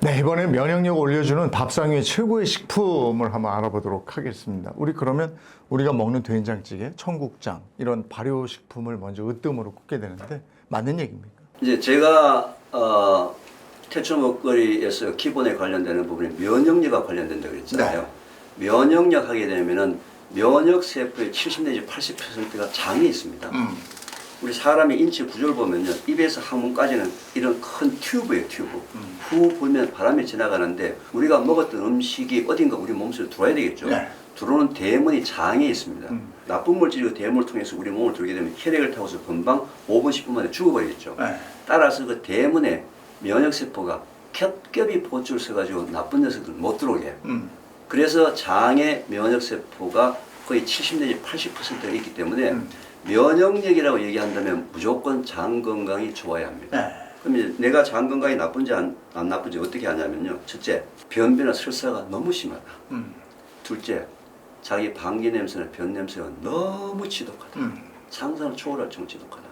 네, 이번에 면역력 올려주는 밥상 위의 최고의 식품을 한번 알아보도록 하겠습니다. 그러면 우리가 먹는 된장찌개, 청국장 이런 발효식품을 먼저 으뜸으로 꼽게 되는데 맞는 얘기입니까? 이제 제가 태초 먹거리에서 기본에 관련되는 부분이 면역력과 관련된다고 그랬잖아요. 면역력 하게 되면은 면역 세포의 70 내지 80%가 장에 있습니다. 우리 사람의 인체 구조를 보면요, 입에서 항문까지는 이런 큰 튜브예요, 튜브. 후 불면 바람이 지나가는데 우리가 먹었던 음식이 어딘가 우리 몸속에 들어와야 되겠죠. 들어오는 대문이 장에 있습니다. 나쁜 물질이 그 대문을 통해서 우리 몸을 들게 되면 혈액을 타고서 금방 5분, 10분 만에 죽어버리겠죠. 따라서 그 대문에 면역세포가 겹겹이 포줄을 써가지고 나쁜 녀석들 못 들어오게 해요. 그래서 장에 면역세포가 거의 70 내지 80%가 있기 때문에 면역력이라고 얘기한다면 무조건 장 건강이 좋아야 합니다. 그럼 이제 내가 장 건강이 나쁜지 안 나쁜지 어떻게 하냐면요. 첫째, 변비나 설사가 너무 심하다. 둘째, 자기 방귀 냄새나 변 냄새가 너무 지독하다. 상상을 초월할 정도로 지독하다.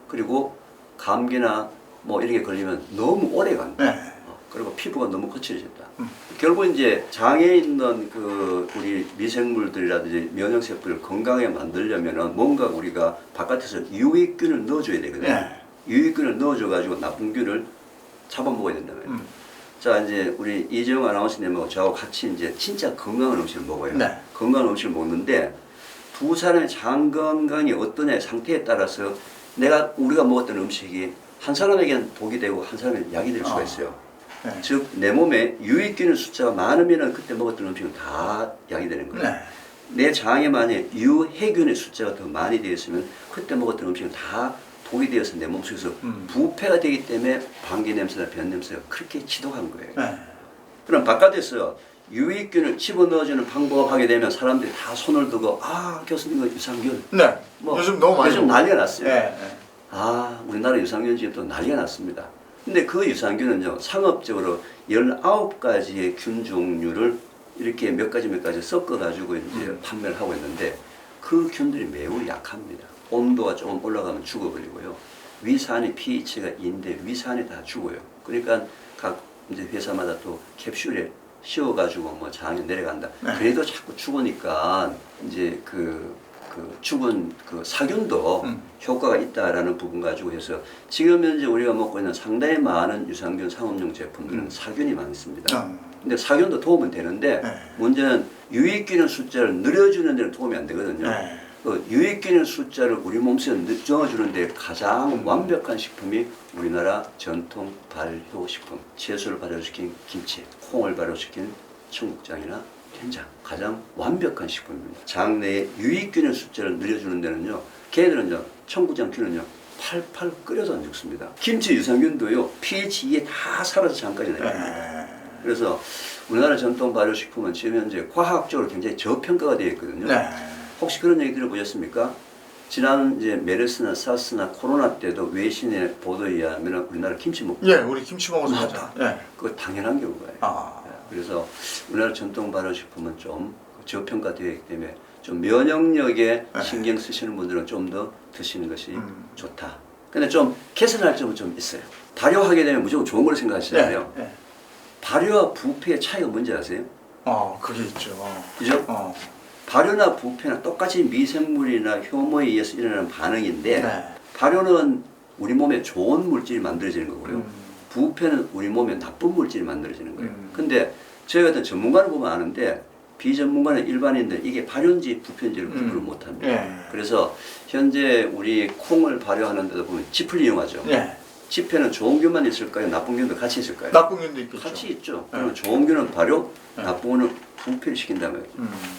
그리고 감기나 뭐 이런 게 걸리면 너무 오래 간다. 그리고 피부가 너무 거칠어졌다. 결국 이제 장에 있는 그 우리 미생물들이라든지 면역세포를 건강하게 만들려면은 뭔가 우리가 바깥에서 유익균을 넣어줘야 되거든요. 유익균을 넣어줘가지고 나쁜 균을 잡아먹어야 된다는 거예요. 자, 이제 우리 이재용 아나운서님하고 저하고 같이 이제 진짜 건강한 음식을 먹어요. 건강한 음식을 먹는데 두 사람의 장 건강이 어떠냐의 상태에 따라서 우리가 먹었던 음식이 한 사람에게는 독이 되고 한 사람에게는 약이 될 수가 있어요. 즉 내 몸에 유익균의 숫자가 많으면 그때 먹었던 음식은 다 약이 되는 거예요. 내 장에 만약 유해균의 숫자가 더 많이 되어 있으면 그때 먹었던 음식은 다 독이 되어서 내 몸속에서 부패가 되기 때문에 방귀 냄새나 변 냄새가 그렇게 지독한 거예요. 그럼 바깥에서 유익균을 집어넣어주는 방법 하게 되면 사람들이 다 손을 들고 교수님 그 유산균 뭐 요즘 너무 많이 요즘 난리가 났어요. 우리나라 유산균 지금 또 난리가 났습니다. 근데 그 유산균은요, 상업적으로 19가지의 균 종류를 이렇게 몇 가지 섞어가지고 이제 판매를 하고 있는데 그 균들이 매우 약합니다. 온도가 조금 올라가면 죽어버리고요. 위산이 pH가 2인데 위산이 다 죽어요. 그러니까 각 이제 회사마다 또 캡슐에 씌워가지고 뭐 장에 내려간다. 그래도 자꾸 죽으니까 이제 죽은 그 사균도 효과가 있다라는 부분 가지고 해서 지금 현재 우리가 먹고 있는 상당히 많은 유산균 상업용 제품들은 사균이 많습니다. 근데 사균도 도움은 되는데 문제는 유익균의 숫자를 늘려주는 데는 도움이 안 되거든요. 그 유익균의 숫자를 우리 몸속에 넣어주는 데 가장 완벽한 식품이 우리나라 전통 발효식품. 채소를 발효시킨 김치, 콩을 발효시킨 청국장이나 된장, 가장 완벽한 식품입니다. 장 내에 유익균의 숫자를 늘려주는 데는요, 걔네들은요, 청국장균은요, 팔팔 끓여도 안 죽습니다. 김치 유산균도요, pH 2에 다 살아서 장까지 내려갑니다. 그래서 우리나라 전통 발효식품은 지금 현재 과학적으로 굉장히 저평가가 되어 있거든요. 혹시 그런 얘기 들어보셨습니까? 지난 이제 메르스나 사스나 코로나 때도 외신의 보도에 의하면 우리나라 김치 먹고 우리 김치 먹어서 맞아. 그거 당연한 경우가요. 그래서 우리나라 전통 발효식품은 좀 저평가되어 있기 때문에 좀 면역력에 신경 쓰시는 분들은 좀 더 드시는 것이 좋다. 근데 좀 개선할 점은 좀 있어요. 발효하게 되면 무조건 좋은 걸 생각하시잖아요. 발효와 부패의 차이가 뭔지 아세요? 그게 있죠. 그죠? 발효나 부패는 똑같이 미생물이나 효모에 의해서 일어나는 반응인데 발효는 우리 몸에 좋은 물질이 만들어지는 거고요. 부패는 우리 몸에 나쁜 물질이 만들어지는 거예요. 근데 저희 같은 전문가를 보면 아는데 비전문가는 일반인들 이게 발효인지 부패인지를 구분을 못합니다. 그래서 현재 우리 콩을 발효하는 데도 보면 짚을 이용하죠. 짚에는 좋은 균만 있을까요? 나쁜 균도 같이 있을까요? 나쁜 균도 있겠죠. 같이 있죠. 그러면 좋은 균은 발효, 나쁜 균은 부패를 시킨단 말이에요.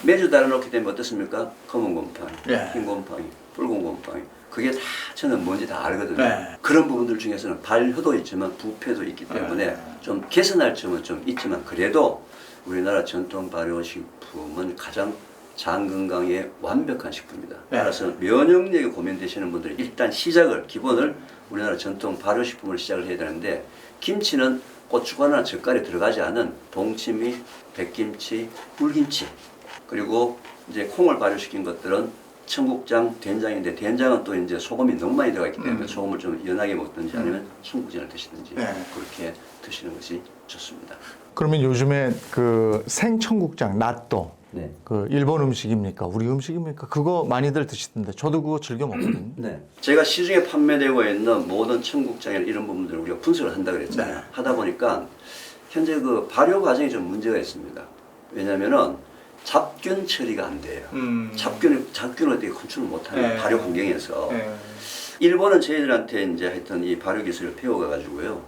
매주 달아놓기 때문에 어떻습니까? 검은 곰팡이, 흰 곰팡이, 붉은 곰팡이. 그게 다 저는 뭔지 다 알거든요. 그런 부분들 중에서는 발효도 있지만 부패도 있기 때문에 좀 개선할 점은 좀 있지만 그래도 우리나라 전통 발효식품은 가장 장 건강에 완벽한 식품입니다. 따라서 면역력에 고민되시는 분들은 일단 기본을 우리나라 전통 발효식품을 시작을 해야 되는데 김치는 고춧가루나 젓갈이 들어가지 않은 동치미, 백김치, 꿀김치 그리고 이제 콩을 발효시킨 것들은 청국장, 된장인데 된장은 또 이제 소금이 너무 많이 들어가 있기 때문에 소금을 좀 연하게 먹든지 아니면 청국장을 드시든지 네. 그렇게 드시는 것이 좋습니다. 그러면 요즘에 그 생청국장, 나또 네. 그 일본 음식입니까? 우리 음식입니까? 그거 많이들 드시던데 저도 그거 즐겨 먹거든요. 네. 제가 시중에 판매되고 있는 모든 청국장이나 이런 부분들을 우리가 분석을 한다 그랬잖아요. 네. 하다 보니까 현재 그 발효 과정이 좀 문제가 있습니다. 왜냐면은 잡균 처리가 안 돼요. 잡균을 어떻게 컨트롤 못하는 네. 발효 환경에서 네. 일본은 저희들한테 이제 하여튼 이 발효 기술을 배워가가지고요.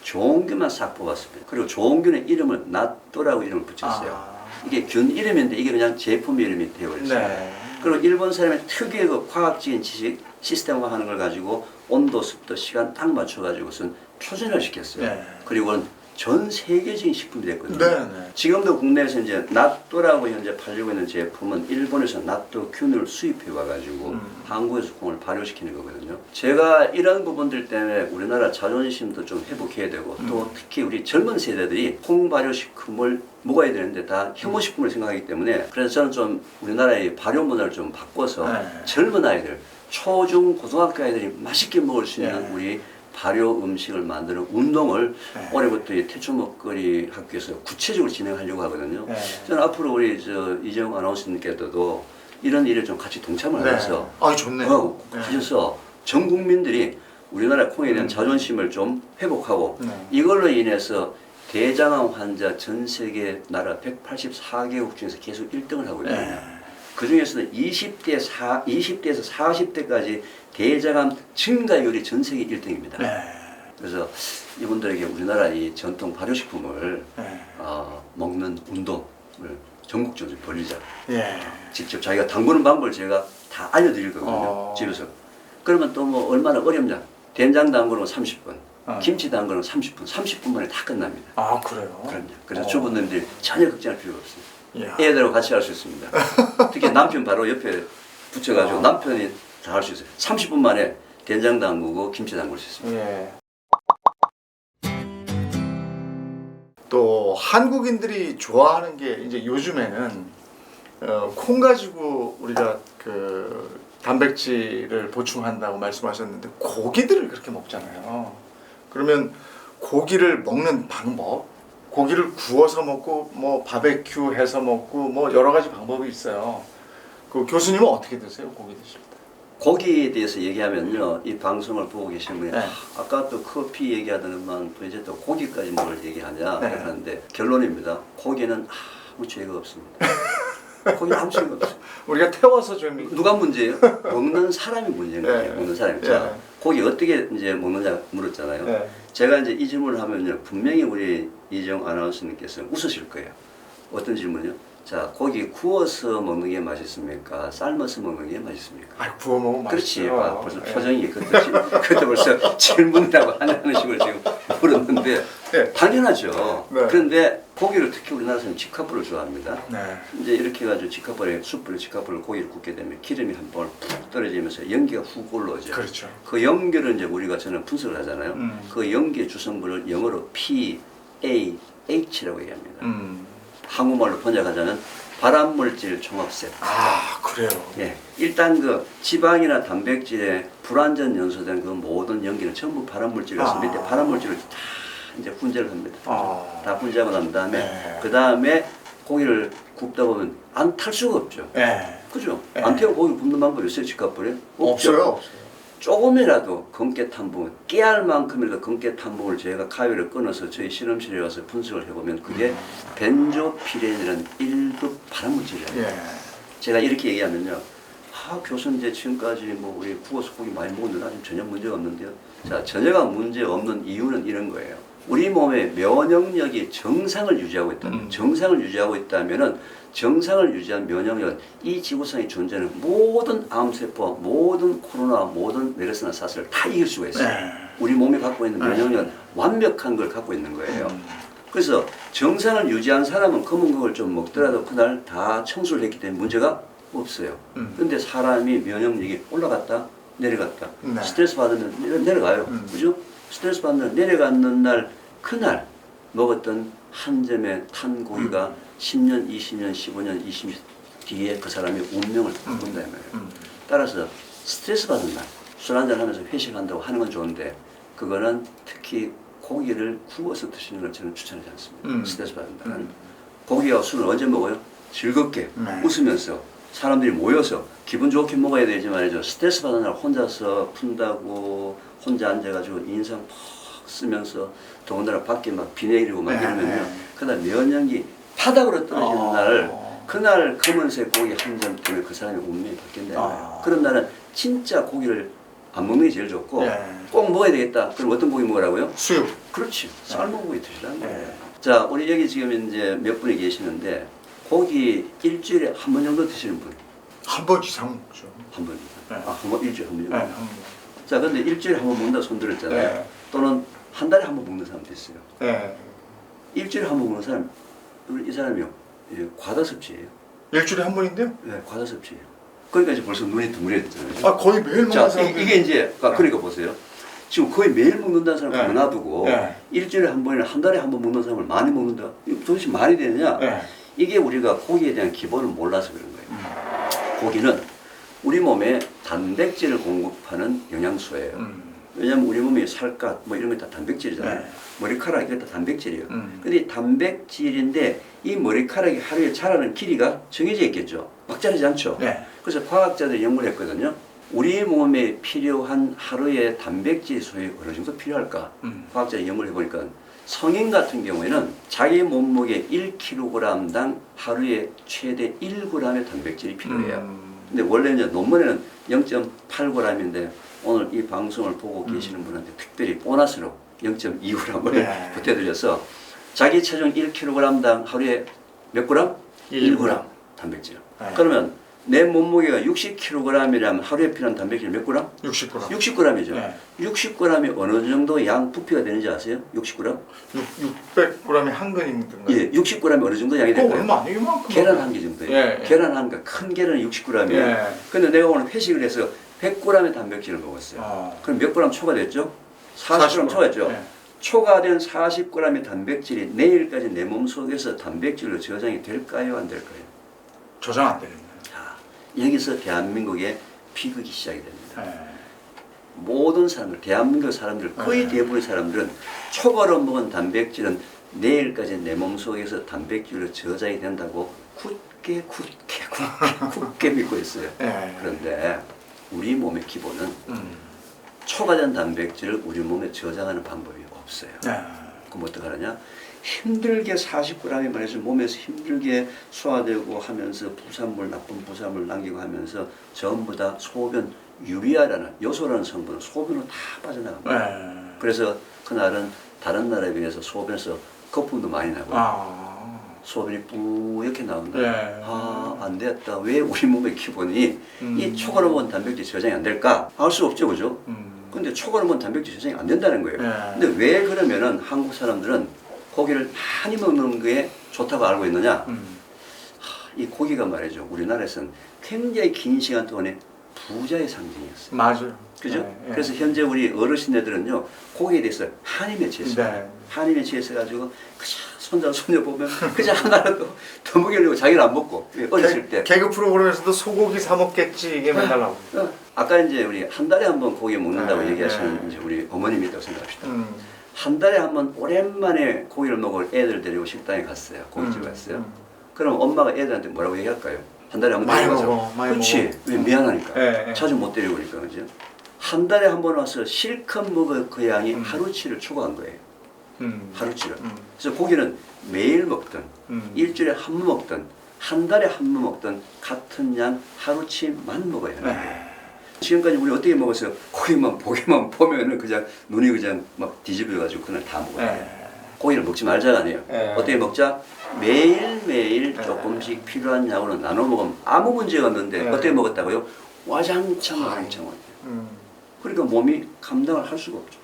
좋은 균만 싹 뽑았습니다. 그리고 좋은 균의 이름을 나또라고 이름을 붙였어요. 이게 균 이름인데 이게 그냥 제품 이름이 되어버렸어요. 네. 그리고 일본 사람의 특유의 그 과학적인 지식, 시스템화하는 걸 가지고 온도, 습도, 시간 딱 맞춰가지고선 표준화를 시켰어요. 네. 그리고는 전 세계적인 식품이 됐거든요. 네, 네. 지금도 국내에서 이제 나또라고 현재 팔리고 있는 제품은 일본에서 나또 균을 수입해 와가지고 한국에서 콩을 발효시키는 거거든요. 제가 이런 부분들 때문에 우리나라 자존심도 좀 회복해야 되고 또 특히 우리 젊은 세대들이 콩 발효식품을 먹어야 되는데 다 혐오식품을 생각하기 때문에 그래서 저는 좀 우리나라의 발효 문화를 좀 바꿔서 네. 젊은 아이들, 초중 고등학교 아이들이 맛있게 먹을 수 있는 네. 우리 발효 음식을 만드는 운동을 네. 올해부터 이 태초 먹거리 학교에서 구체적으로 진행하려고 하거든요. 네. 저는 앞으로 우리 저 이재용 아나운서님께서도 이런 일에 좀 같이 동참을 네. 하셔서 아, 좋네요. 네. 하셔서 전 국민들이 우리나라 콩에 대한 자존심을 좀 회복하고 네. 이걸로 인해서 대장암 환자 전 세계 나라 184개국 중에서 계속 1등을 하고 있거든요. 네. 그 중에서는 20대에서 40대까지 대장암 증가율이 전 세계 1등입니다. 네. 그래서 이분들에게 우리나라 이 전통 발효식품을 네. 먹는 운동을 전국적으로 벌리자. 예. 직접 자기가 담그는 방법을 제가 다 알려드릴 거거든요. 집에서. 그러면 또 뭐 얼마나 어렵냐. 된장 담그는 건 30분, 김치 담그는 건 30분, 30분 만에 다 끝납니다. 아, 그래요? 그럼요. 그래서 주부님들이 전혀 걱정할 필요가 없습니다. 이야. 애들하고 같이 할 수 있습니다. 특히 남편 바로 옆에 붙여가지고 남편이 다 할 수 있어요. 30분 만에 된장 담그고 김치 담글 수 있습니다. 예. 또 한국인들이 좋아하는 게 이제 요즘에는 콩 가지고 우리가 그 단백질을 보충한다고 말씀하셨는데 고기들을 그렇게 먹잖아요. 그러면 고기를 먹는 방법, 고기를 구워서 먹고 뭐 바베큐 해서 먹고 뭐 여러 가지 방법이 있어요. 그 교수님은 어떻게 드세요? 고기 드실 때? 고기에 대해서 얘기하면요, 이 방송을 보고 계신 분이 네. 아까 또 커피 얘기하더니만 또 이제 또 고기까지 뭘 얘기하냐 네. 하는데 결론입니다. 고기는 아무 죄가 없습니다. 고기는 아무 죄가 없어요. 우리가 태워서 좀 누가 문제예요? 먹는 사람이 문제인 거예요. 네. 먹는 사람이. 네. 자, 고기 어떻게 이제 먹느냐 물었잖아요. 네. 제가 이제 이 질문을 하면요, 분명히 우리 이정 아나운서님께서 웃으실 거예요. 어떤 질문이요? 자, 고기 구워서 먹는 게 맛있습니까? 삶아서 먹는 게 맛있습니까? 아, 구워 먹으면 그렇지. 맛있어요. 아, 벌써 표정이 그때 벌써 질문이라고 하는 식으로 지금 물었는데 네. 당연하죠. 네. 그런데 고기를 특히 우리나라 사람 직화불을 좋아합니다. 네. 이제 이렇게 해가지고 숯불에 고기를 굽게 되면 기름이 한 방울 푹 떨어지면서 연기가 훅 올라오죠. 그렇죠. 그 연기를 이제 우리가 저는 분석을 하잖아요. 그 연기의 주성분을 영어로 PAH라고 얘기합니다. 한국말로 번역하자면 발암물질 종합세포. 아, 그래요. 예, 일단 그 지방이나 단백질에 불완전 연소된 그 모든 연기는 전부 발암물질이라서 밑에 발암물질을 다 이제 분재를 합니다. 다 분재하고 난 다음에 네. 그 다음에 고기를 굽다 보면 안 탈 수가 없죠. 네. 그죠? 네. 안 태워 고기 굽는 방법이 있어요, 직화불에? 없어요. 조금이라도 검게 탄 부분, 깨알 만큼이라도 검게 탄 부분을 저희가 가위를 끊어서 저희 실험실에 가서 분석을 해보면 그게 벤조피렌이라는 1급 발암물질이에요. 예. 제가 이렇게 얘기하면요. 아, 교수님 이제 지금까지 뭐 우리 구워서 고기 많이 먹었는데 아직 전혀 문제가 없는데요. 자, 전혀가 문제 없는 이유는 이런 거예요. 우리 몸의 면역력이 정상을 유지하고 있다. 정상을 유지하고 있다면은 정상을 유지한 면역력은 이 지구상에 존재하는 모든 암세포, 모든 코로나, 모든 메르스나 사스를 다 이길 수가 있어요. 네. 우리 몸이 갖고 있는 면역력은 완벽한 걸 갖고 있는 거예요. 그래서 정상을 유지한 사람은 검은 걸 좀 먹더라도 그날 다 청소를 했기 때문에 문제가 없어요. 그런데 사람이 면역력이 올라갔다 내려갔다 네. 스트레스 받으면 내려가요. 그죠? 스트레스 받으면 내려가는 날 그날 먹었던 한 점의 탄 고기가 10년, 20년, 15년, 20년 뒤에 그 사람의 운명을 바꾼다 이 말이에요. 따라서 스트레스 받는 날, 술 한잔 하면서 회식한다고 하는 건 좋은데 그거는 특히 고기를 구워서 드시는 걸 저는 추천하지 않습니다. 스트레스 받는 날은. 고기와 술을 언제 먹어요? 즐겁게 웃으면서 사람들이 모여서 기분 좋게 먹어야 되지 말이죠. 스트레스 받는 날 혼자서 푼다고 혼자 앉아가지고 인상 팍 쓰면서 더군다나 밖에 막 비 내리고 막 이러면요. 그날 면역이 바닥으로 떨어지는 날 그날 검은색 고기 한 점 때문에 그 사람의 운명이 바뀐다는 거예요. 그런 날은 진짜 고기를 안 먹는 게 제일 좋고 꼭 먹어야 되겠다. 그럼 어떤 고기 먹으라고요? 수육. 그렇지. 삶은 고기 드시라는 거예요. 자, 우리 여기 지금 이제 몇 분이 계시는데 고기 일주일에 한 번 정도 드시는 분? 한 번 이상 먹죠. 한 번. 네. 아, 한 번, 일주일에 한 번 정도? 네, 한 번. 자, 근데 일주일에 한 번 먹는다 손 들었잖아요. 네. 또는 한 달에 한 번 먹는 사람도 있어요. 네. 일주일에 한 번 먹는 사람, 이 사람이요. 예, 과다섭취예요. 일주일에 한 번인데요? 네, 과다섭취예요. 그러니까 이제 벌써 눈이 둥그레졌잖아요. 아, 거의 매일 먹는 자, 사람들. 이게 이제, 그러니까 보세요. 지금 거의 매일 먹는다는 사람 네. 놔두고 네. 일주일에 한 번이나 한 달에 한 번 먹는 사람을 많이 먹는다. 이거 도대체 말이 되느냐? 네. 이게 우리가 고기에 대한 기본을 몰라서 그런 거예요. 고기는 우리 몸에 단백질을 공급하는 영양소예요. 왜냐하면 우리 몸에 살갗 뭐 이런 게 다 단백질이잖아요. 네. 머리카락 이게 다 단백질이에요. 근데 이 단백질인데 이 머리카락이 하루에 자라는 길이가 정해져 있겠죠. 막 자라지 않죠. 네. 그래서 과학자들이 연구를 했거든요. 우리 몸에 필요한 하루에 단백질 소요 어느 정도 필요할까? 과학자들이 연구를 해보니까 성인 같은 경우에는 자기 몸무게 1kg당 하루에 최대 1g의 단백질이 필요해요. 근데 원래 이제 논문에는 0.8g인데 오늘 이 방송을 보고 계시는 분한테 특별히 보너스로 0.2g을 네. 보태드려서 자기 체중 1kg당 하루에 몇 g? 1g 단백질. 네. 그러면 내 몸무게가 60kg이라면 하루에 필요한 단백질 몇 g? 60g. 60g이죠. 네. 60g이 어느 정도 양 부피가 되는지 아세요? 60g? 600g이 한 근이든가요? 예, 60g이 어느 정도 양이 그거 될까요? 얼마 아니에요? 이만큼. 계란 한 개 정도예요. 예, 예. 계란 한 개, 큰 계란은 60g이에요. 예. 근데 내가 오늘 회식을 해서 100g의 단백질을 먹었어요. 그럼 몇 g 초과됐죠? 40g 초과했죠? 예. 초과된 40g의 단백질이 내일까지 내 몸속에서 단백질로 저장이 될까요? 안 될까요? 저장 안 되겠네. 자, 여기서 대한민국의 비극이 시작이 됩니다. 예. 모든 사람들, 대한민국 사람들, 거의 대부분의 사람들은 초과로 먹은 단백질은 내일까지 내 몸속에서 단백질로 저장이 된다고 굳게 믿고 있어요. 예. 그런데 우리 몸의 기본은 초과된 단백질을 우리 몸에 저장하는 방법이 없어요. 예. 그럼 어떡하느냐? 힘들게 40g이 말해서 몸에서 힘들게 소화되고 하면서 부산물, 나쁜 부산물 남기고 하면서 전부 다 소변, 유리아라는 요소라는 성분은 소변으로 다 빠져나갑니다. 예. 그래서 그날은 다른 나라에 비해서 소변에서 거품도 많이 나고 소변이 뿌옇게 나온다. 예. 아, 안 됐다. 왜 우리 몸의 기본이 이 초과로 먹은 단백질 저장이 안 될까? 알 수 없죠, 그죠? 근데 초과로 먹은 단백질 저장이 안 된다는 거예요. 예. 근데 왜 그러면은 한국 사람들은 고기를 많이 먹는 게 좋다고 알고 있느냐? 이 고기가 말이죠. 우리나라에서는 굉장히 긴 시간 동안에 부자의 상징이었어요. 맞아요. 그죠? 예. 예. 그래서 현재 우리 어르신네들은요, 고기에 대해서 한이 맺혀있어요. 네. 한이 맺혀있어가지고, 그저 손자, 손녀 보면, 그저 하나라도 더 먹이려고 자기는 안 먹고, 어렸을 때. 개그 프로그램에서도 소고기 사 먹겠지 이게 맨날 나오고. 아까 이제 우리 한 달에 한 번 고기 먹는다고 네, 얘기하시는 네. 이제 우리 어머님이 있다고 생각합시다. 한 달에 한 번 오랜만에 고기를 먹을 애들 데리고 식당에 갔어요. 고깃집 갔어요. 그럼 엄마가 애들한테 뭐라고 얘기할까요? 한 달에 한 번 많이 데리고 먹어, 가자. 많이 그렇지. 먹어. 왜 미안하니까. 네, 자주 못 데리고 오니까 그죠? 한 달에 한 번 와서 실컷 먹을 그 양이 하루치를 초과한 거예요. 하루치를. 그래서 고기는 매일 먹든 일주일에 한 번 먹든 한 달에 한 번 먹든 같은 양 하루치만 먹어야 하는 거예요. 지금까지 우리 어떻게 먹었어요? 고기만 보기만 보면은 그냥 눈이 그냥 막 뒤집어가지고 그날 다 먹어요. 고기를 먹지 말자가 아니에요. 어떻게 먹자? 매일매일 조금씩 필요한 양으로 나눠 먹으면 아무 문제가 없는데 어떻게 먹었다고요? 와장창 그러니까 몸이 감당을 할 수가 없죠.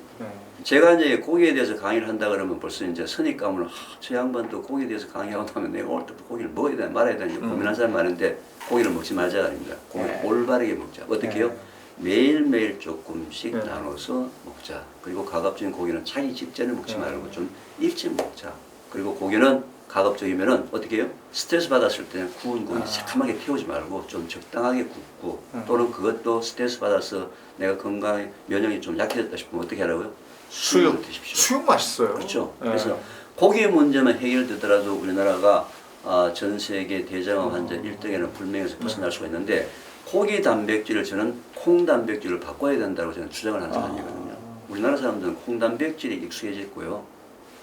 제가 이제 고기에 대해서 강의를 한다 그러면 벌써 이제 선입감으로 저 양반도 고기에 대해서 강의하고 나면 내가 오늘 또 고기를 먹어야 되나 말아야 되나 고민하는 사람 많은데 고기를 먹지 말자가 아닙니다. 고기를 올바르게 먹자. 어떻게 해요? 매일매일 조금씩 나눠서 먹자. 그리고 가급적인 고기는 자기 직전에 먹지 말고 좀 일찍 먹자. 그리고 고기는 가급적이면은 어떻게 해요? 스트레스 받았을 때는 구운 고기 새카맣게 태우지 말고 좀 적당하게 굽고 또는 그것도 스트레스 받아서 내가 건강에 면역이 좀 약해졌다 싶으면 어떻게 하라고요? 수육을 드십시오. 수육 맛있어요. 그렇죠. 네. 그래서 고기 문제만 해결되더라도 우리나라가 전 세계 대장암 환자 1등에는 불명에서 벗어날 수가 있는데 고기 단백질을 저는 콩 단백질을 바꿔야 된다고 저는 주장을 하는 사람이거든요. 우리나라 사람들은 콩 단백질에 익숙해졌고요.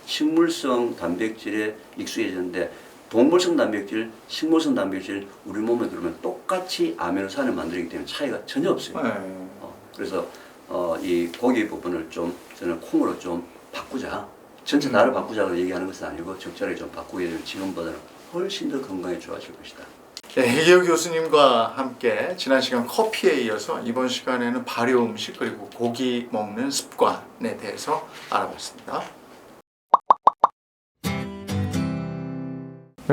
식물성 단백질에 익숙해졌는데 동물성 단백질, 식물성 단백질 우리 몸에 들어오면 똑같이 아미노산을 만들기 때문에 차이가 전혀 없어요. 네. 그래서 이 고기 부분을 좀 저는 콩으로 좀 바꾸자. 전체 나를 바꾸자고 얘기하는 것은 아니고 적절하게 좀 바꾸게 되면 지금보다는 훨씬 더 건강에 좋아질 것이다. 네, 해기호 교수님과 함께 지난 시간 커피에 이어서 이번 시간에는 발효 음식 그리고 고기 먹는 습관에 대해서 알아봤습니다.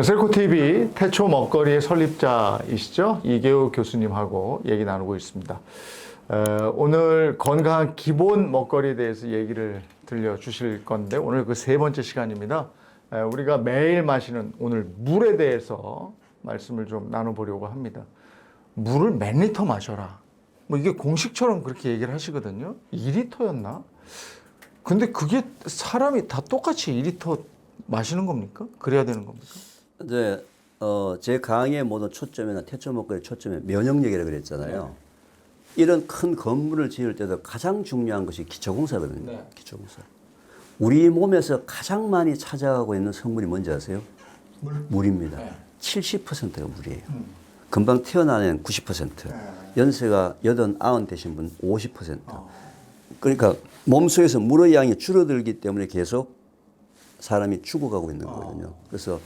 셀코TV 태초 먹거리의 설립자이시죠? 이계호 교수님하고 얘기 나누고 있습니다. 오늘 건강한 기본 먹거리에 대해서 얘기를 들려주실 건데 오늘 그 세 번째 시간입니다. 우리가 매일 마시는 오늘 물에 대해서 말씀을 좀 나눠보려고 합니다. 물을 몇 리터 마셔라. 뭐 이게 공식처럼 그렇게 얘기를 하시거든요. 2리터였나? 근데 그게 사람이 다 똑같이 2리터 마시는 겁니까? 그래야 되는 겁니까? 이제 제 강의의 모든 초점이나 태초 먹거리 초점이 면역력이라고 그랬잖아요. 이런 큰 건물을 지을 때도 가장 중요한 것이 기초공사거든요. 네. 기초공사. 우리 몸에서 가장 많이 차지하고 있는 성분이 뭔지 아세요? 물입니다. 네. 70%가 물이에요. 금방 태어나는 90%, 연세가 80, 90 되신 분 50%. 그러니까 몸속에서 물의 양이 줄어들기 때문에 계속 사람이 죽어가고 있는 거거든요. 그래서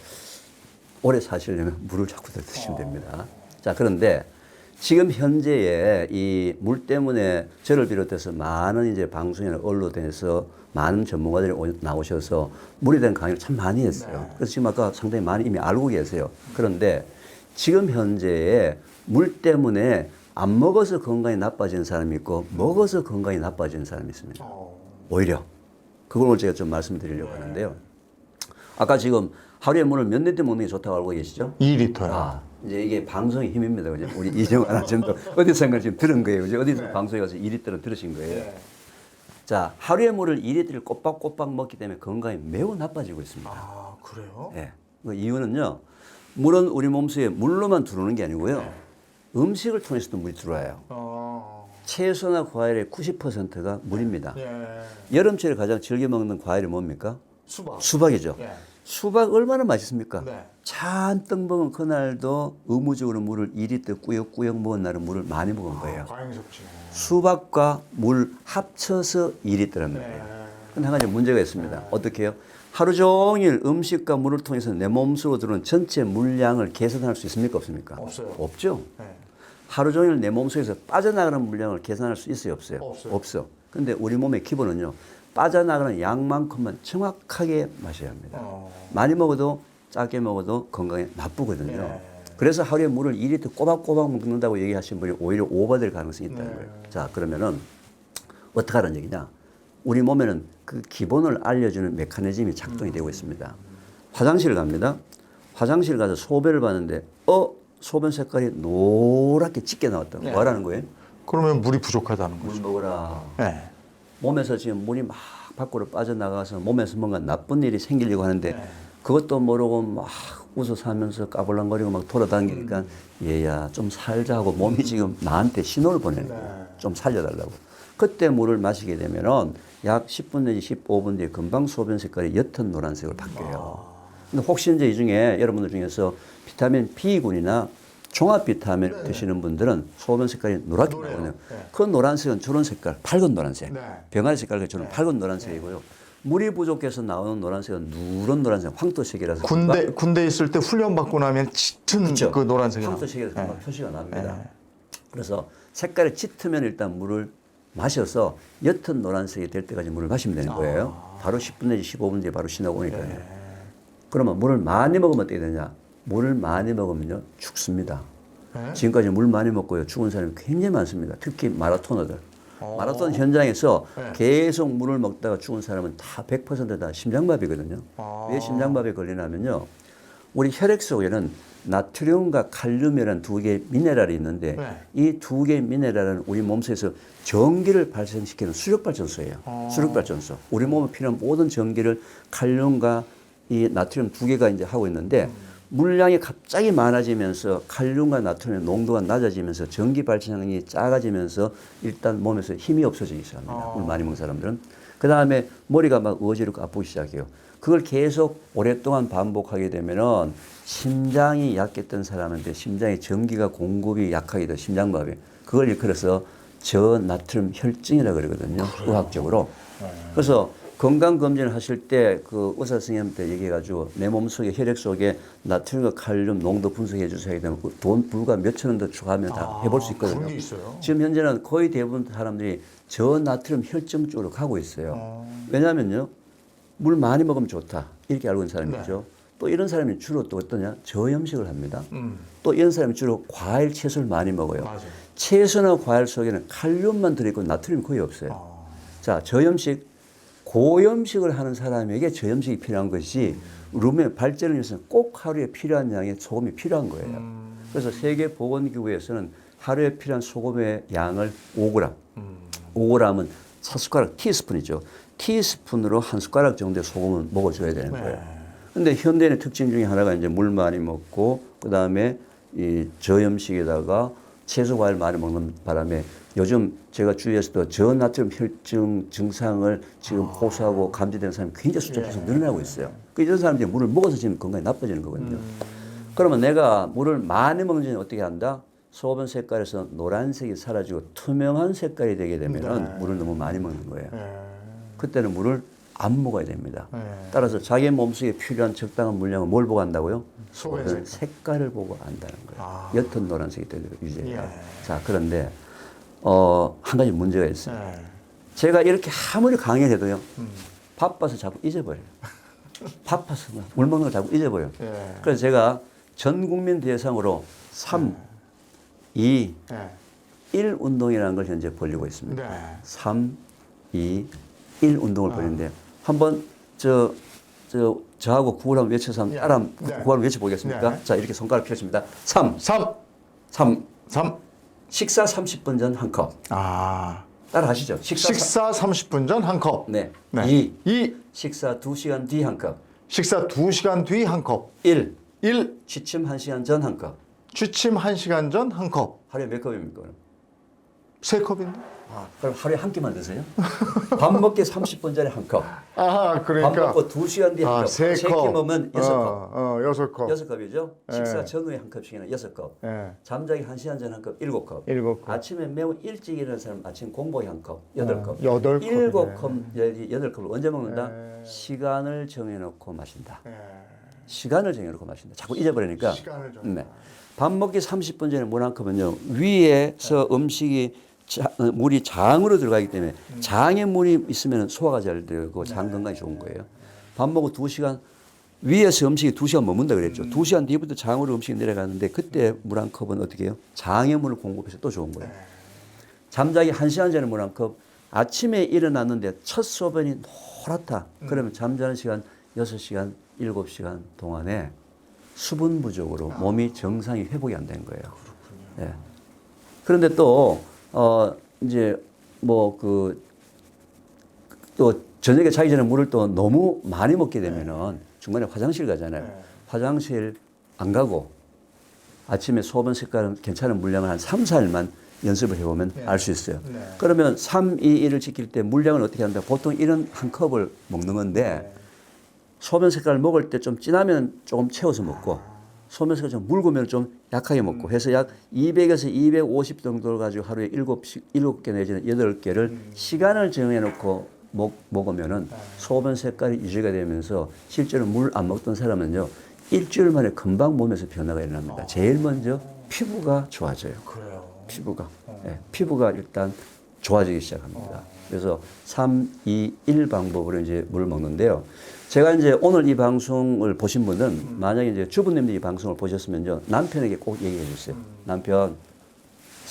오래 사시려면 물을 자꾸 더 드시면 됩니다. 자, 그런데 지금 현재의 이 물 때문에 저를 비롯해서 많은 이제 방송이나 언론에서 많은 전문가들이 나오셔서 물에 대한 강의를 참 많이 했어요. 그래서 지금 아까 상당히 많이 이미 알고 계세요. 그런데 지금 현재의 물 때문에 안 먹어서 건강이 나빠지는 사람이 있고 먹어서 건강이 나빠지는 사람이 있습니다. 오히려 그걸 오늘 제가 좀 말씀드리려고 하는데요. 아까 지금 하루에 물을 몇 리터 먹는 게 좋다고 알고 계시죠? 2리터요. 이제 이게 방송의 힘입니다. 그죠? 우리 이정환 아나운서도 어디선가 지금 들은 거예요. 그죠? 어디서 방송에 가서 2리터를 들으신 거예요. 자, 하루에 물을 2리터를 꼬박꼬박 먹기 때문에 건강이 매우 나빠지고 있습니다. 아, 그래요? 예. 그 이유는요. 물은 우리 몸속에 물로만 들어오는 게 아니고요. 음식을 통해서도 물이 들어와요. 채소나 과일의 90%가 물입니다. 여름철에 가장 즐겨 먹는 과일이 뭡니까? 수박. 수박이죠. 수박 얼마나 맛있습니까? 네. 잔뜩 먹은 그날도 의무적으로 물을 2리터 꾸역꾸역 먹은 날은 물을 많이 먹은 거예요. 과잉섭취네. 수박과 물 합쳐서 2리터란 말이에요. 근데 한 가지 문제가 있습니다. 어떻게 해요? 하루 종일 음식과 물을 통해서 내 몸속으로 들어오는 전체 물량을 계산할 수 있습니까? 없습니까? 없어요. 없죠. 네. 하루 종일 내 몸속에서 빠져나가는 물량을 계산할 수 있어요? 없어요? 없어요. 없어. 근데 우리 몸의 기본은요. 빠져나가는 양만큼만 정확하게 마셔야 합니다. 많이 먹어도 작게 먹어도 건강에 나쁘거든요. 그래서 하루에 물을 2리터 꼬박꼬박 먹는다고 얘기하시는 분이 오히려 오버될 가능성이 있다는 거예요. 자, 그러면은 어떻게 하라는 얘기냐? 우리 몸에는 그 기본을 알려주는 메커니즘이 작동이 되고 있습니다. 화장실 갑니다. 화장실 가서 소변을 봤는데 소변 색깔이 노랗게 짙게 나왔다. 뭐라는 거예요? 그러면 물이 부족하다는 거죠. 물 먹어라. 네. 몸에서 지금 물이 막 밖으로 빠져나가서 몸에서 뭔가 나쁜 일이 생기려고 하는데 그것도 모르고 막 웃어서 하면서 까불랑거리고 막 돌아다니니까 얘야 좀 살자 하고 몸이 지금 나한테 신호를 보내는 거예요. 좀 살려달라고. 그때 물을 마시게 되면은 약 10분 내지 15분 뒤에 금방 소변 색깔이 옅은 노란색으로 바뀌어요. 근데 혹시 이제 이 중에 여러분들 중에서 비타민 B군이나 종합 비타민 드시는 분들은 소변 색깔이 노랗게 나오거든요. 그 노란색은 저런 색깔, 밝은 노란색. 병아리 색깔과 저런 밝은 노란색이고요. 물이 부족해서 나오는 노란색은 누런 노란색, 황토색이라서. 군대 있을 때 훈련 받고 나면 짙은 그쵸? 그 노란색이 황토색이라서 금방 표시가 납니다. 그래서 색깔이 짙으면 일단 물을 마셔서 옅은 노란색이 될 때까지 물을 마시면 되는 거예요. 바로 10분 내지 15분 뒤에 바로 신호가 오니까요. 그러면 물을 많이 먹으면 어떻게 되냐? 물을 많이 먹으면요 죽습니다. 지금까지 물 많이 먹고요 죽은 사람이 굉장히 많습니다. 특히 마라토너들. 마라톤 현장에서 네. 계속 물을 먹다가 죽은 사람은 다 100%다 심장마비거든요. 왜 심장마비 걸리냐면요. 우리 혈액 속에는 나트륨과 칼륨이라는 두 개의 미네랄이 있는데 네. 이 두 개의 미네랄은 우리 몸속에서 전기를 발생시키는 수력발전소예요. 수력발전소. 우리 몸에 필요한 모든 전기를 칼륨과 이 나트륨 두 개가 이제 하고 있는데 물량이 갑자기 많아지면서 칼륨과 나트륨의 농도가 낮아지면서 전기 발생이 작아지면서 일단 몸에서 힘이 없어지기 시작합니다. 물 많이 먹는 사람들은. 그 다음에 머리가 막 어지럽고 아프기 시작해요. 그걸 계속 오랫동안 반복하게 되면은 심장이 약했던 사람한테 심장의 전기가 공급이 약하게 돼 심장마비. 그걸 일컬어서 저나트륨 혈증이라고 그러거든요. 의학적으로. 그래서 건강검진을 하실 때 그 의사 선생님한테 얘기해가지고 내 몸속에 혈액 속에 나트륨과 칼륨 농도 분석해 주셔야 되면 돈 불과 몇천 원 더 추가하면 다 해볼 수 있거든요. 그런 게 있어요. 지금 현재는 거의 대부분 사람들이 저나트륨 혈증 쪽으로 가고 있어요. 왜냐하면요. 물 많이 먹으면 좋다. 이렇게 알고 있는 사람이죠. 또 이런 사람이 주로 또 어떠냐? 저염식을 합니다. 또 이런 사람이 주로 과일, 채소를 많이 먹어요. 맞아요. 채소나 과일 속에는 칼륨만 들어있고 나트륨이 거의 없어요. 자, 저염식, 고염식을 하는 사람에게 저염식이 필요한 것이 룸의 발전을 위해서는 꼭 하루에 필요한 양의 소금이 필요한 거예요. 그래서 세계보건기구에서는 하루에 필요한 소금의 양을 5g, 5g은 4숟가락 티스푼이죠. 티스푼으로 한 숟가락 정도의 소금을 먹어줘야 되는 거예요. 근데 현대인의 특징 중에 하나가 이제 물 많이 먹고, 그 다음에 이 저염식에다가 채소 과일 많이 먹는 바람에 요즘 제가 주위에서도 저나트륨 혈증 증상을 지금 호소하고 감지되는 사람이 굉장히 숫자가 계속 늘어나고 있어요. 이런 사람들이 물을 먹어서 지금 건강이 나빠지는 거거든요. 그러면 내가 물을 많이 먹는 어떻게 한다? 소변 색깔에서 노란색이 사라지고 투명한 색깔이 되게 되면은 물을 너무 많이 먹는 거예요. 그때는 물을 안 먹어야 됩니다. 따라서 자기 몸속에 필요한 적당한 물량을 뭘 보고 한다고요? 소변 색깔을 보고 안다는 거예요. 옅은 노란색이 되도록 유지해야. 자, 그런데 한 가지 문제가 있어요. 제가 이렇게 아무리 강의해도요. 바빠서 자꾸 잊어버려요. 바빠서 물 먹는 걸 자꾸 잊어버려요. 그래서 제가 전 국민 대상으로 3, 2, 1 운동이라는 걸 현재 벌리고 있습니다. 3, 2, 1 운동을 벌이는데 한번 저하고 구호를 한번 외쳐서 한번 따라 구호를 한번 외쳐보겠습니까? 자, 이렇게 손가락 펴십니다. 3, 3. 식사 30분 전 한 컵. 따라 하시죠. 식사 30분 전 한 컵. 네. 네. 2. 식사 2시간 뒤 한 컵. 식사 2시간 뒤 한 컵. 1. 1. 취침 1시간 전 한 컵. 취침 1시간 전 한 컵. 하루에 몇 컵입니까? 그럼? 3컵인데? 그럼 하루에 한 끼만 드세요? 밥 먹기 30분 전에 한 컵. 그러니까. 밥 먹고 2시간 뒤에 한 컵. 3컵. 먹으면 6컵. 6컵. 6컵이죠? 식사 전후에 한 컵씩이나 6컵. 잠자기 1시간 전 한 컵, 7컵. 7컵. 아침에 매우 일찍 일어나는 사람 아침 공복에 한 컵, 8컵. 8컵. 7컵, 8컵을 언제 먹는다? 시간을 정해놓고 마신다. 시간을 정해놓고 마신다. 자꾸 잊어버리니까. 시간을 정해. 밥 먹기 30분 전에 물 한 컵은요. 위에서 음식이 물이 장으로 들어가기 때문에 장에 물이 있으면 소화가 잘 되고 장 건강이 좋은 거예요. 밥 먹고 2시간 위에서 음식이 2시간 머문다 그랬죠. 2시간 뒤부터 장으로 음식이 내려가는데 그때 물 한 컵은 어떻게 해요? 장에 물을 공급해서 또 좋은 거예요. 잠자기 1시간 전에 물 한 컵. 아침에 일어났는데 첫 소변이 노랗다. 그러면 잠자는 시간 6시간, 7시간 동안에 수분 부족으로 몸이 정상이 회복이 안 된 거예요. 네. 그런데 또 이제 또 저녁에 자기 전에 물을 또 너무 많이 먹게 되면은 중간에 화장실 가잖아요. 화장실 안 가고 아침에 소변 색깔은 괜찮은 물량을 한 3, 4일만 연습을 해보면 알 수 있어요. 그러면 3, 2, 1을 지킬 때 물량을 어떻게 한다? 보통 이런 한 컵을 먹는 건데 소변 색깔을 먹을 때 좀 진하면 조금 채워서 먹고 소변 색깔 좀 묽으면 좀 약하게 먹고 해서 약 200에서 250 정도를 가지고 하루에 7개 내지는 8개를 시간을 정해놓고 먹으면은 소변 색깔이 유지가 되면서 실제로 물 안 먹던 사람은요 일주일 만에 금방 몸에서 변화가 일어납니다. 제일 먼저 피부가 좋아져요. 그래요. 피부가. 네, 피부가 일단 좋아지기 시작합니다. 그래서 3, 2, 1 방법으로 이제 물을 먹는데요. 제가 이제 오늘 이 방송을 보신 분은 만약에 이제 주부님들이 이 방송을 보셨으면요. 남편에게 꼭 얘기해 주세요. 남편,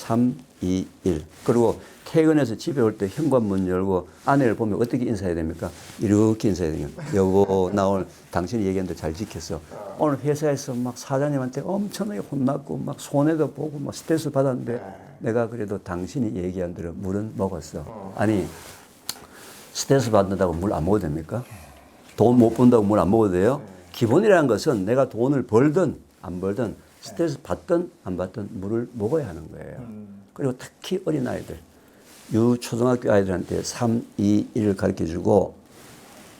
3, 2, 1. 그리고 퇴근해서 집에 올 때 현관문 열고 아내를 보면 어떻게 인사해야 됩니까? 이렇게 인사해야 됩니다. 여보, 나 오늘 당신이 얘기한 대로 잘 지켰어. 오늘 회사에서 막 사장님한테 엄청나게 혼났고 막 손해도 보고 막 스트레스 받았는데 내가 그래도 당신이 얘기한 대로 물은 먹었어. 아니, 스트레스 받는다고 물 안 먹어도 됩니까? 돈 못 번다고 물 안 먹어도 돼요? 기본이라는 것은 내가 돈을 벌든 안 벌든 스트레스 받든 안 받든 물을 먹어야 하는 거예요. 그리고 특히 어린아이들, 유초등학교 아이들한테 3, 2, 1을 가르쳐 주고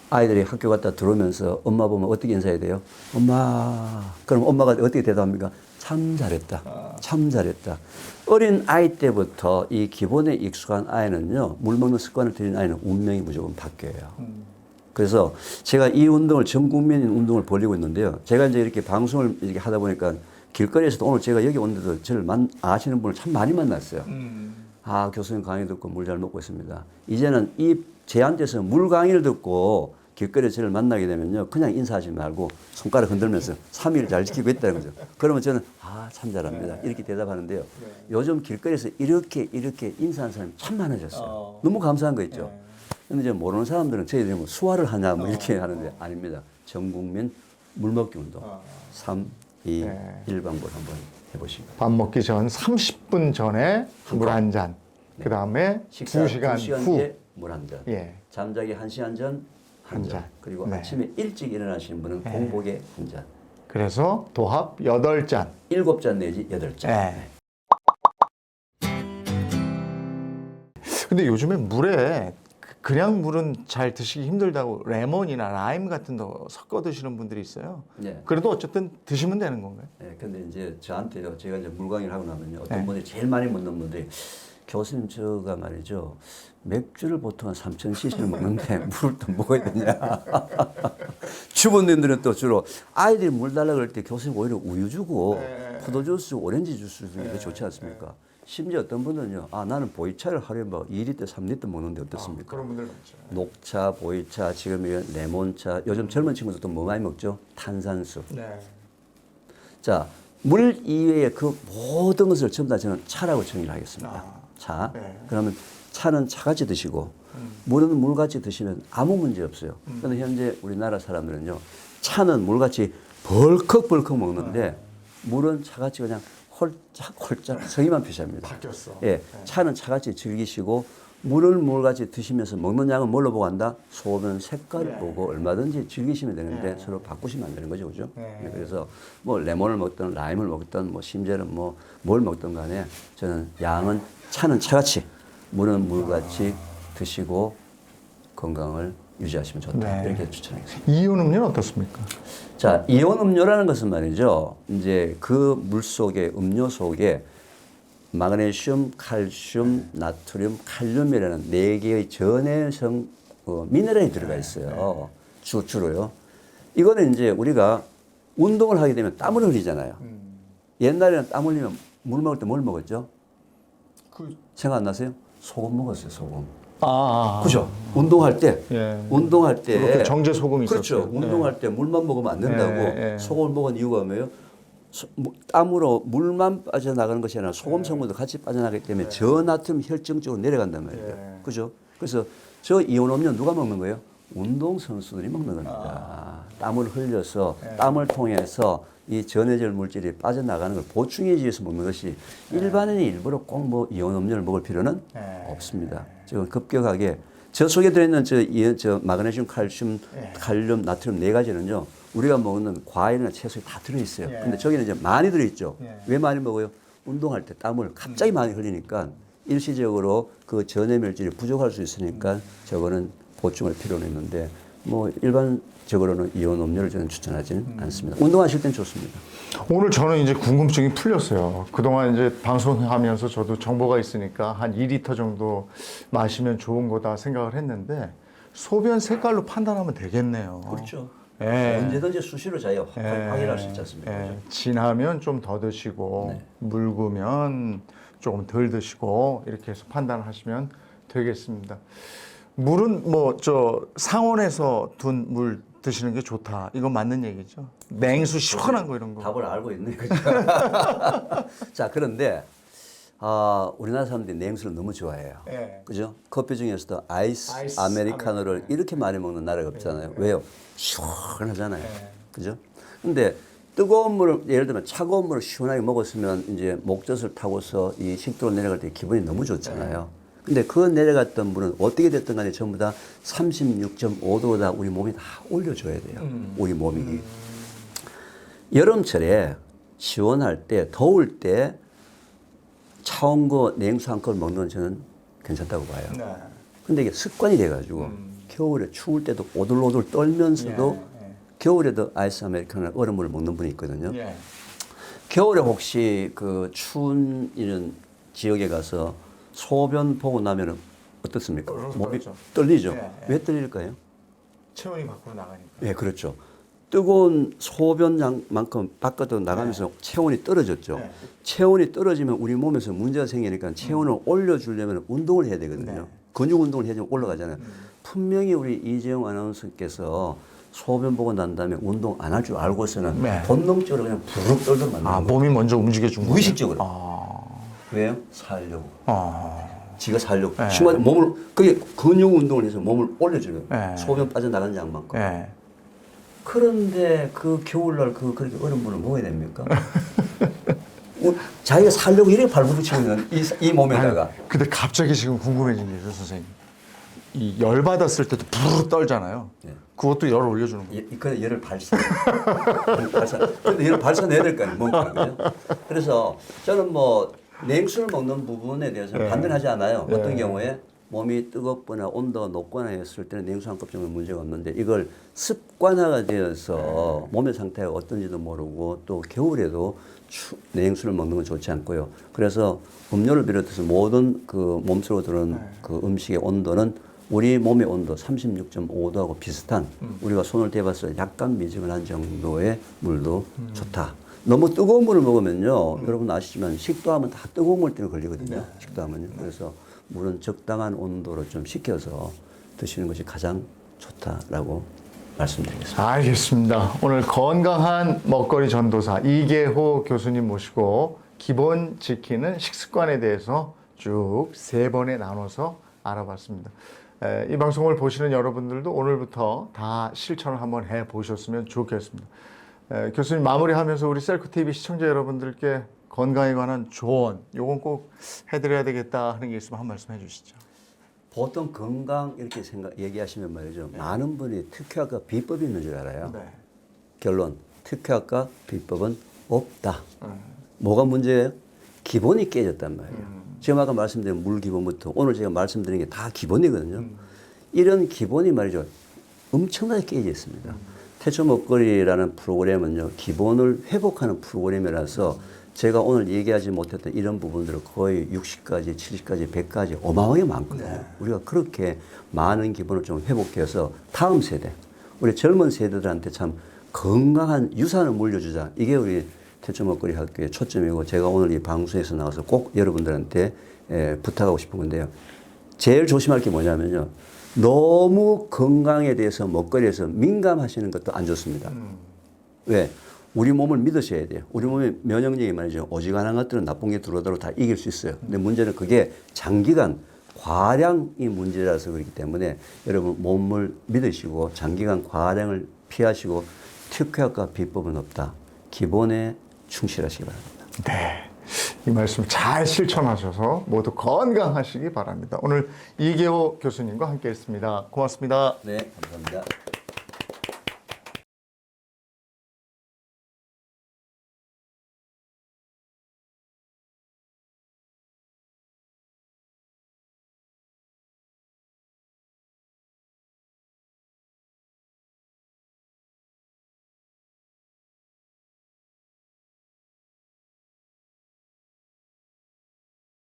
아이들이 학교 갔다 들어오면서 엄마 보면 어떻게 인사해야 돼요? 엄마. 그럼 엄마가 어떻게 대답합니까? 참 잘했다. 참 잘했다. 어린 아이 때부터 이 기본에 익숙한 아이는요, 물 먹는 습관을 들인 아이는 운명이 무조건 바뀌어요. 그래서 제가 이 운동을 전 국민인 운동을 벌이고 있는데요. 제가 이제 이렇게 방송을 이렇게 하다 보니까 길거리에서도 오늘 제가 여기 오는데도 저를 아시는 분을 참 많이 만났어요. 아, 교수님 강의 듣고 물 잘 먹고 있습니다. 이제는 이 제한테서 물 강의를 듣고 길거리에서 저를 만나게 되면요. 그냥 인사하지 말고 손가락 흔들면서 3일 잘 지키고 있다는 거죠. 그러면 저는 아, 참 잘합니다. 이렇게 대답하는데요. 요즘 길거리에서 이렇게 인사하는 사람이 참 많아졌어요. 너무 감사한 거 있죠. 근데 이제 모르는 사람들은 저희들이 뭐 수화를 하냐 뭐 이렇게 하는데 아닙니다. 전 국민 물먹기 운동 3, 2, 1 방법 한번 해보시면. 밥 먹기 전 30분 전에 물 한 잔. 그 다음에 식사 2시간 2시간 후. 뒤에 물 한 잔. 예. 잠자기 1시간 전 한 한 잔. 잔. 그리고 네. 아침에 일찍 일어나시는 분은 공복에 한 잔. 그래서 도합 8잔. 7잔 내지 8잔. 예. 근데 요즘에 물에 그냥 물은 잘 드시기 힘들다고 레몬이나 라임 같은 거 섞어 드시는 분들이 있어요. 네. 그래도 어쨌든 드시면 되는 건가요? 네, 근데 이제 저한테요, 제가 이제 물 강의를 하고 나면요, 어떤 네. 분들이 제일 많이 묻는 분들이, 교수님, 저가 말이죠, 맥주를 보통 한 3,000cc를 먹는데 물을 또 먹어야 되냐. 주부님들은 또 주로 아이들이 물 달라고 그럴 때 교수님 오히려 우유 주고, 포도 주스, 오렌지 주스 주는 게 좋지 않습니까? 심지어 어떤 분들은요, 아, 나는 보이차를 하루에 막 2리터, 3리터 먹는데 어떻습니까? 그런 분들 많죠. 녹차, 보이차, 지금 이런 레몬차, 요즘 젊은 친구들도 뭐 많이 먹죠? 탄산수. 네. 자, 물 이외의 그 모든 것을 전부 다 저는 차라고 정의를 하겠습니다. 차. 네. 그러면 차는 차같이 드시고, 물은 물같이 드시면 아무 문제 없어요. 그런데 현재 우리나라 사람들은요, 차는 물같이 벌컥벌컥 먹는데, 물은 차같이 그냥 홀짝홀짝 성의만 표시합니다. 바뀌었어. 예, 차는 차같이 즐기시고, 물을 물같이 드시면서 먹는 양은 뭘로 보고 한다? 소변 색깔을 보고 얼마든지 즐기시면 되는데 서로 바꾸시면 안 되는 거죠, 그죠? 네, 그래서 뭐 레몬을 먹든 라임을 먹든 뭐 심지어는 뭐 뭘 먹든 간에 저는 양은 차는 차같이 물은 물같이 드시고 건강을 유지하시면 좋다. 네. 이렇게 추천하겠습니다. 이온 음료는 어떻습니까? 자, 이온 음료라는 것은 말이죠. 이제 그 물 속에 음료 속에 마그네슘, 칼슘, 나트륨, 칼륨이라는 4개의 전해성 미네랄이 들어가 있어요. 주로요. 이거는 이제 우리가 운동을 하게 되면 땀을 흘리잖아요. 옛날에는 땀 흘리면 물 먹을 때 뭘 먹었죠? 생각 안 나세요? 소금 먹었어요, 소금. 그죠? 운동할 때, 운동할 때. 그렇게 정제 소금이 그렇죠. 있었죠. 운동할 때 물만 먹으면 안 된다고 소금을 먹은 이유가 뭐예요? 땀으로 물만 빠져나가는 것이 아니라 소금 성분도 같이 빠져나가기 때문에 저나트륨 혈증 쪽으로 내려간단 말이에요. 그죠? 그래서 저 이온 음료 누가 먹는 거예요? 운동선수들이 먹는 겁니다. 땀을 흘려서 땀을 통해서 이 전해질 물질이 빠져나가는 걸 보충해주기 위해서 먹는 것이 일반인이 일부러 꼭 뭐 이온 음료를 먹을 필요는 없습니다. 지금 급격하게 저 속에 들어있는 저 마그네슘, 칼슘, 칼륨, 나트륨 4가지는요. 우리가 먹는 과일이나 채소에 다 들어있어요. 근데 저기는 이제 많이 들어있죠. 왜 많이 먹어요? 운동할 때 땀을 갑자기 많이 흘리니까 일시적으로 그 전해 물질이 부족할 수 있으니까 저거는 보충할 필요는 있는데 뭐 일반적으로는 이온 음료를 저는 추천하지는 않습니다. 운동하실 땐 좋습니다. 오늘 저는 이제 궁금증이 풀렸어요. 그동안 이제 방송하면서 저도 정보가 있으니까 한 2리터 정도 마시면 좋은 거다 생각을 했는데 소변 색깔로 판단하면 되겠네요. 그렇죠. 예. 언제든지 수시로 자기가 확인할 수 있지 않습니까? 예. 진하면 좀 더 드시고 묽으면 조금 덜 드시고 이렇게 해서 판단하시면 되겠습니다. 물은 뭐 저 상온에서 둔 물 드시는 게 좋다. 이건 맞는 얘기죠. 냉수 시원한 거 이런 거. 답을 알고 있네. 그죠? 자, 그런데 우리나라 사람들이 냉수를 너무 좋아해요. 네. 그죠? 커피 중에서도 아이스 아이스 아메리카노를 아메리카노. 이렇게 많이 먹는 나라가 없잖아요. 왜요? 시원하잖아요. 네. 그죠? 근데 뜨거운 물을, 예를 들면 차가운 물을 시원하게 먹었으면 이제 목젖을 타고서 이 식도로 내려갈 때 기분이 너무 좋잖아요. 근데 그 내려갔던 물은 어떻게 됐든 간에 전부 다 36.5도다 우리 몸이 다 올려줘야 돼요. 우리 몸이. 여름철에 시원할 때, 더울 때 차온 거 냉수 한 컵 먹는 건 저는 괜찮다고 봐요. 네. 근데 이게 습관이 돼가지고 겨울에 추울 때도 오들오들 떨면서도 예, 겨울에도 아이스 아메리카노나 얼음물을 먹는 분이 있거든요. 예. 겨울에 혹시 그 추운 이런 지역에 가서 소변 보고 나면은 어떻습니까? 몸이 그렇죠. 떨리죠. 예, 예. 왜 떨릴까요? 체온이 밖으로 나가니까. 예, 그렇죠. 뜨거운 소변량만큼 바깥으로 나가면서 체온이 떨어졌죠. 네. 체온이 떨어지면 우리 몸에서 문제가 생기니까 체온을 올려주려면 운동을 해야 되거든요. 네. 근육 운동을 해야지 올라가잖아요. 분명히 우리 이재용 아나운서께서 소변 보고 난 다음에 운동 안 할 줄 알고서는 네. 본능적으로 그냥 부르륵 떨던 만든 거예요. 몸이 먼저 움직여준 거예요. 무의식적으로. 아. 왜요? 살려고. 아. 지가 살려고. 네. 심하게 몸을, 그게 근육 운동을 해서 몸을 올려줘요. 네. 소변 빠져나가는 양만큼. 예. 그런데 그 겨울날 그렇게 얼음물을 먹어야 됩니까? 자기가 살려고 이렇게 발부딪히고 있는 이 몸에다가. 근데 갑자기 지금 궁금해진 게 있어요, 선생님. 이 열 받았을 때도 부르르 떨잖아요. 네. 그것도 열을 올려주는 거예요. 그 열을 발산. 근데 열을 발산해야 될 거 아니에요, 뭔가. 그죠? 그래서 저는 뭐 냉수를 먹는 부분에 대해서는 네. 반대는 하지 않아요. 네. 어떤 경우에 몸이 뜨겁거나 온도가 높거나 했을 때는 냉수 한 컵 정도 문제가 없는데 이걸 습관화가 되어서 몸의 상태가 어떤지도 모르고 또 겨울에도 냉수를 먹는 건 좋지 않고요. 그래서 음료를 비롯해서 모든 그 몸속으로 들어오는 그 음식의 온도는 우리 몸의 온도 36.5도하고 비슷한 우리가 손을 대봤을 때 약간 미지근한 정도의 물도 좋다. 너무 뜨거운 물을 먹으면요, 여러분 아시지만 식도하면 다 뜨거운 물 때문에 걸리거든요. 식도하면요. 그래서 물은 적당한 온도로 좀 식혀서 드시는 것이 가장 좋다라고 말씀드리겠습니다. 알겠습니다. 오늘 건강한 먹거리 전도사 이계호 교수님 모시고 기본 지키는 식습관에 대해서 쭉 3번에 나눠서 알아봤습니다. 이 방송을 보시는 여러분들도 오늘부터 다 실천을 한번 해보셨으면 좋겠습니다. 교수님 마무리하면서 우리 셀프TV 시청자 여러분들께 건강에 관한 조언, 요건 꼭 해드려야 되겠다 하는 게 있으면 한 말씀 해주시죠. 보통 건강 이렇게 얘기하시면 말이죠. 많은 분이 특효약과 비법이 있는 줄 알아요. 네. 결론, 특효약과 비법은 없다. 뭐가 문제예요? 기본이 깨졌단 말이에요. 지금 아까 말씀드린 물 기본부터 오늘 제가 말씀드린 게 다 기본이거든요. 이런 기본이 말이죠. 엄청나게 깨져 있습니다. 태초 먹거리라는 프로그램은요, 기본을 회복하는 프로그램이라서 제가 오늘 얘기하지 못했던 이런 부분들을 거의 60가지, 70가지, 100가지 어마어마하게 많거든요. 네. 우리가 그렇게 많은 기본을 좀 회복해서 다음 세대, 우리 젊은 세대들한테 참 건강한 유산을 물려주자. 이게 우리 태초 먹거리 학교의 초점이고 제가 오늘 이 방송에서 나와서 꼭 여러분들한테 부탁하고 싶은 건데요. 제일 조심할 게 뭐냐면요. 너무 건강에 대해서 먹거리에서 민감하시는 것도 안 좋습니다. 왜? 우리 몸을 믿으셔야 돼요. 우리 몸의 면역력이 말이죠. 어지간한 것들은 나쁜 게 들어오도록 다 이길 수 있어요. 근데 문제는 그게 장기간 과량이 문제라서 그렇기 때문에 여러분 몸을 믿으시고 장기간 과량을 피하시고 특효약과 비법은 없다. 기본에 충실하시기 바랍니다. 네. 이 말씀 잘 실천하셔서 모두 건강하시기 바랍니다. 오늘 이계호 교수님과 함께 했습니다. 고맙습니다. 네, 감사합니다.